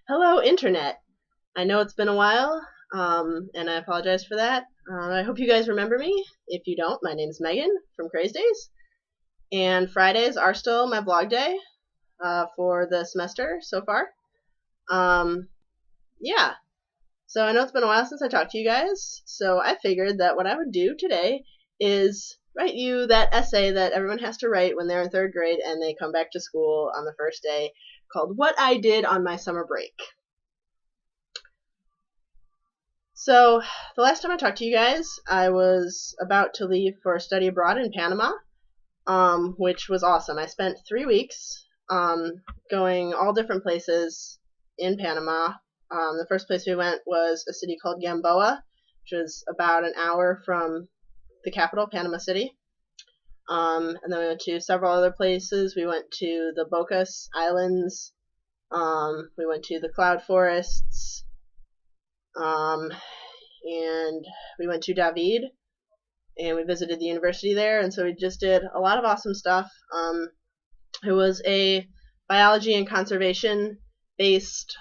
Hello, Internet. I know it's been a while, and I apologize for that. I hope you guys remember me. If you don't, my name's Megan from CrazeDaze, and Fridays are still my vlog day for the semester so far. Um, yeah, so I know it's been a while since I talked to you guys, so I figured that what I would do today is write you that essay that everyone has to write when they're in third grade and they come back to school on the first day, called What I Did on My Summer Break. So, the last time I talked to you guys, I was about to leave for study abroad in Panama, which was awesome. I spent 3 weeks going all different places in Panama. The first place we went was a city called Gamboa, which was about an hour from the capital, Panama City. And then we went to several other places. We went to the Bocas Islands. We went to the cloud forests. And we went to David, and we visited the university there, and so we just did a lot of awesome stuff. It was a biology and conservation based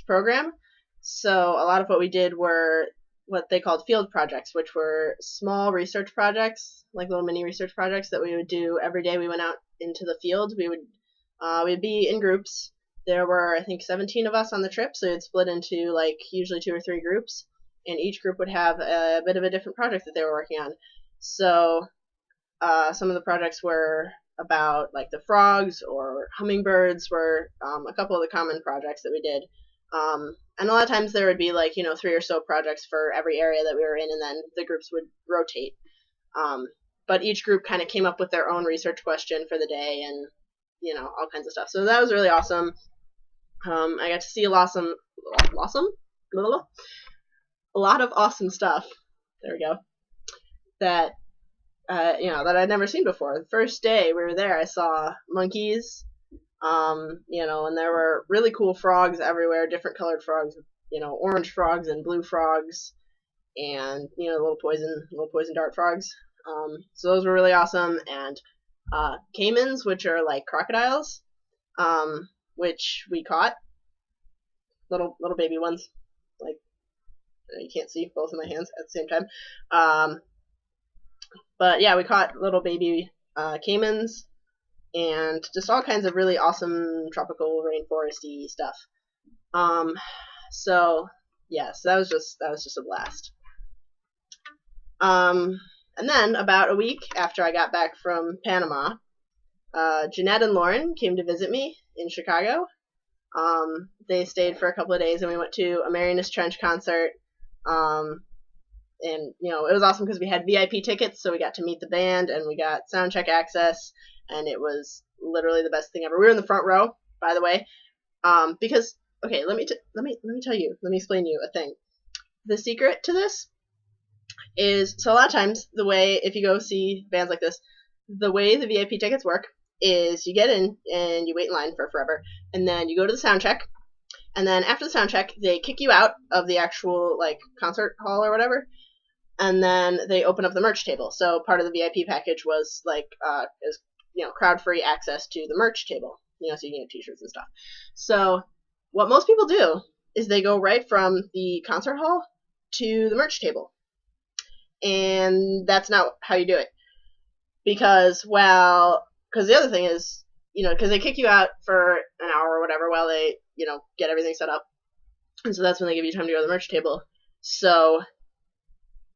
program, so a lot of what we did were what they called field projects, which were small research projects, like little mini research projects that we would do every day. We went out into the field. We'd be in groups. There were, I think, 17 of us on the trip, so it'd split into like usually 2 or 3 groups, and each group would have a bit of a different project that they were working on. So some of the projects were about like the frogs or hummingbirds were a couple of the common projects that we did. And a lot of times there would be like 3 or so projects for every area that we were in, and then the groups would rotate. But each group kind of came up with their own research question for the day, and all kinds of stuff. So that was really awesome. I got to see a lot of awesome stuff. There we go. That that I'd never seen before. The first day we were there, I saw monkeys. And there were really cool frogs everywhere, different colored frogs. Orange frogs and blue frogs, and little poison dart frogs. So those were really awesome. And caimans, which are like crocodiles, which we caught, little baby ones, like you can't see both of my hands at the same time. But yeah, we caught little baby caimans and just all kinds of really awesome tropical rainforesty stuff. So that was just a blast. And then about a week after I got back from Panama, Jeanette and Lauren came to visit me in Chicago. They stayed for a couple of days, and we went to a Marianas Trench concert. And it was awesome because we had VIP tickets, so we got to meet the band, and we got soundcheck access, and it was literally the best thing ever. We were in the front row, by the way, because okay, let me explain to you a thing. The secret to this is, so a lot of times the way, if you go see bands like this, the way the VIP tickets work is you get in and you wait in line for forever, and then you go to the sound check, and then after the sound check they kick you out of the actual like concert hall or whatever, and then they open up the merch table. So part of the VIP package was like crowd free access to the merch table, so you can get t-shirts and stuff. So what most people do is they go right from the concert hall to the merch table, and that's not how you do it. Because the other thing is, because they kick you out for an hour or whatever while they, get everything set up. And so that's when they give you time to go to the merch table. So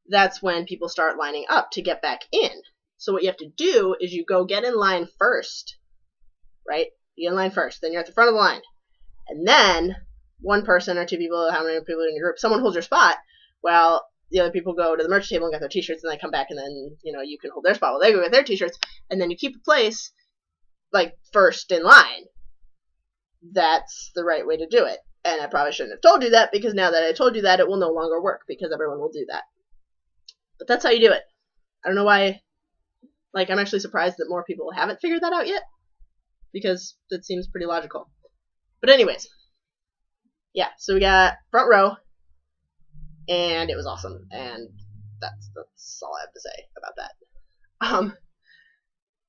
that's when people start lining up to get back in. So what you have to do is you go get in line first, right? You get in line first, then you're at the front of the line. And then one person or 2 people, how many people in your group, someone holds your spot while the other people go to the merch table and get their t-shirts, and they come back, and then you can hold their spot while they go get their t-shirts, and then you keep a place like first in line. That's the right way to do it. And I probably shouldn't have told you that, because now that I told you that, it will no longer work, because everyone will do that. But that's how you do it. I don't know why. Like, I'm actually surprised that more people haven't figured that out yet, because that seems pretty logical. But anyways, yeah, so we got front row, and it was awesome, and that's all I have to say about that.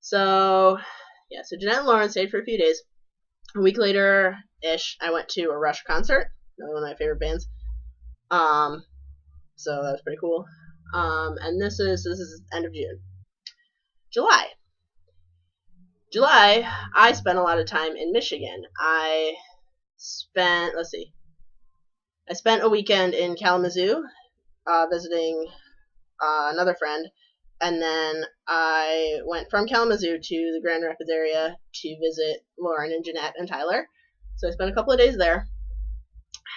So Jeanette and Lauren stayed for a few days, A week later-ish, I went to a Rush concert, another one of my favorite bands. So that was pretty cool. And this is end of June. July, I spent a lot of time in Michigan. I spent a weekend in Kalamazoo, visiting another friend, and then I went from Kalamazoo to the Grand Rapids area to visit Lauren and Jeanette and Tyler. So I spent a couple of days there.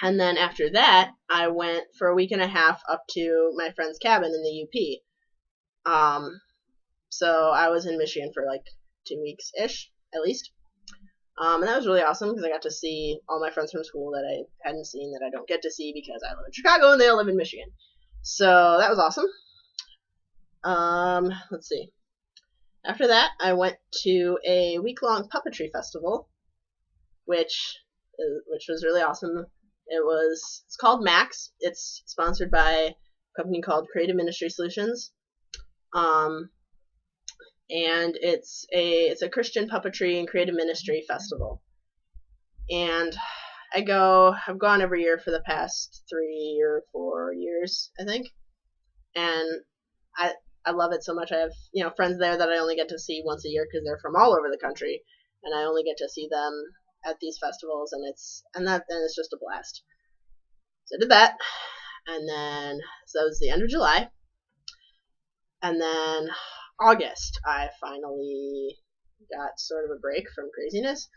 And then after that, I went for a week and a half up to my friend's cabin in the UP. So I was in Michigan for like 2 weeks-ish, at least. And that was really awesome because I got to see all my friends from school that I hadn't seen, that I don't get to see because I live in Chicago and they all live in Michigan. So that was awesome. Let's see. After that, I went to a week-long puppetry festival, which was really awesome. It's called Max. It's sponsored by a company called Creative Ministry Solutions. And it's a Christian puppetry and creative ministry festival. And I've gone every year for the past 3 or 4 years, I think. And I love it so much. I have, friends there that I only get to see once a year because they're from all over the country, and I only get to see them at these festivals, and it's just a blast. So I did that, and then so that was the end of July, and then August I finally got sort of a break from craziness.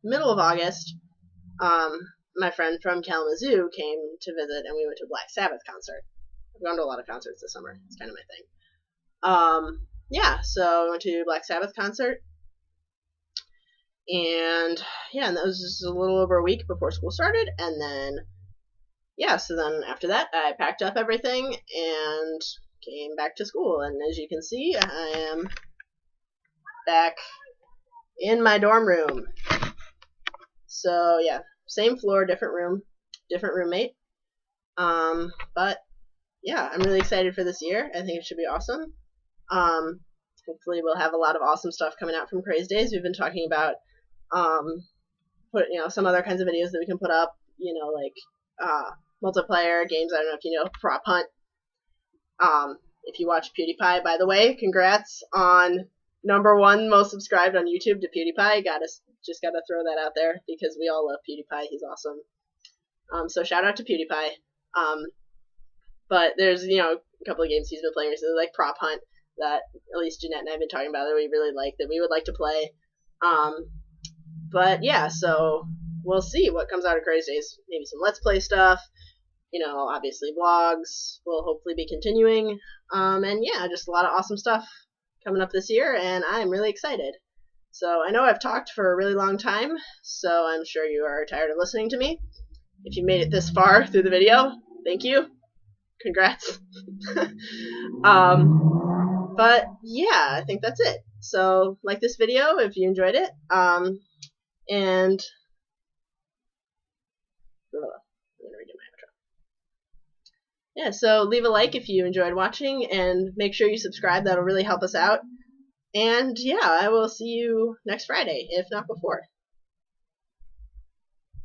Middle of August, my friend from Kalamazoo came to visit, and we went to a Black Sabbath concert. I've gone to a lot of concerts this summer. It's kind of my thing. So I went to a Black Sabbath concert, and that was just a little over a week before school started, and then so then after that I packed up everything and came back to school, and as you can see, I am back in my dorm room. So same floor, different room, different roommate. But I'm really excited for this year. I think it should be awesome. Hopefully we'll have a lot of awesome stuff coming out from Craze Daze. We've been talking about some other kinds of videos that we can put up, like multiplayer games. I don't know if you know Prop Hunt. If you watch PewDiePie, by the way, congrats on #1 most subscribed on YouTube to PewDiePie. Just gotta throw that out there because we all love PewDiePie. He's awesome. So shout out to PewDiePie. But there's a couple of games he's been playing recently, like Prop Hunt, that at least Jeanette and I have been talking about that we really like, that we would like to play. So we'll see what comes out of Craze Daze. Maybe some Let's Play stuff. Obviously vlogs will hopefully be continuing. Just a lot of awesome stuff coming up this year, and I'm really excited. So I know I've talked for a really long time, so I'm sure you are tired of listening to me. If you made it this far through the video, thank you. Congrats. I think that's it. So like this video if you enjoyed it. I'm gonna redo my outro. So leave a like if you enjoyed watching, and make sure you subscribe. That'll really help us out. And I will see you next Friday, if not before.